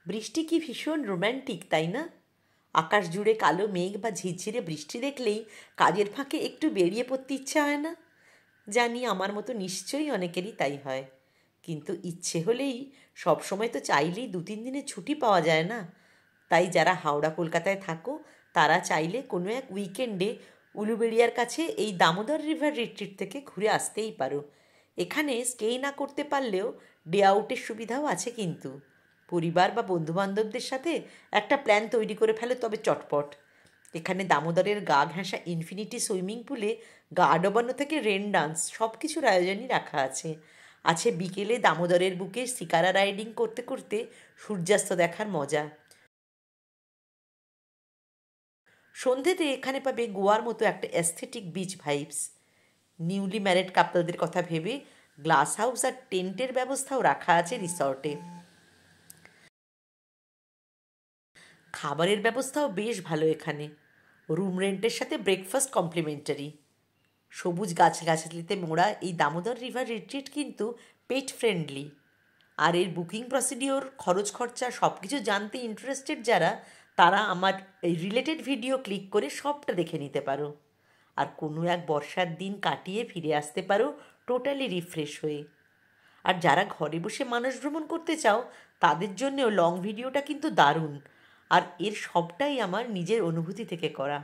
বৃষ্টি কি ভীষণ রোম্যান্টিক, তাই না? আকাশ জুড়ে কালো মেঘ বা ঝিরঝিরে বৃষ্টি দেখলেই কাজের ফাঁকে একটু বেরিয়ে পড়তে ইচ্ছা হয় না? জানি আমার মতো নিশ্চয়ই অনেকেরই তাই হয়, কিন্তু ইচ্ছে হলেই সবসময় তো চাইলেই 2-3 দিনের ছুটি পাওয়া যায় না। তাই যারা হাওড়া কলকাতায় থাকো তারা চাইলে কোনো এক উইকেন্ডে উলুবেড়িয়ার কাছে এই দামোদর রিভার রিট্রিট থেকে ঘুরে আসতেই পারো। এখানে স্টে না করতে পারলেও ডে আউটের সুবিধাও আছে কিন্তু। পরিবার বা বন্ধুবান্ধবদের সাথে একটা প্ল্যান তৈরি করে ফেলো তবে চটপট। এখানে দামোদরের গা ঘেঁষা ইনফিনিটি সুইমিং পুলে গা ডোবানো থেকে রেন ডান্স সব কিছুর আয়োজনই রাখা আছে। আছে বিকেলে দামোদরের বুকে শিকারা রাইডিং করতে করতে সূর্যাস্ত দেখার মজা। সন্ধেতে এখানে পাবে গোয়ার মতো একটা aesthetic beach vibes. Newly married কাপলদের কথা ভেবে গ্লাস হাউস আর টেন্টের ব্যবস্থাও রাখা আছে রিসর্টে। খাবারের ব্যবস্থাও বেশ ভালো এখানে। রুম রেন্টের সাথে ব্রেকফাস্ট কমপ্লিমেন্টারি। সবুজ গাছগাছালিতে মোড়া এই দামোদর রিভার রিট্রিট কিন্তু পেট ফ্রেন্ডলি। আর এর বুকিং প্রসিডিওর, খরচ খরচা সব কিছু জানতে ইন্টারেস্টেড যারা, তারা আমার এই রিলেটেড ভিডিও ক্লিক করে সবটা দেখে নিতে পারো। আর কোনো এক বর্ষার দিন কাটিয়ে ফিরে আসতে পারো টোটালি রিফ্রেশ হয়ে। আর যারা ঘরে বসে মানস ভ্রমণ করতে চাও তাদের জন্যেও লং ভিডিওটা কিন্তু দারুণ। আর এর সবটাই আমার নিজের অনুভূতি থেকে করা।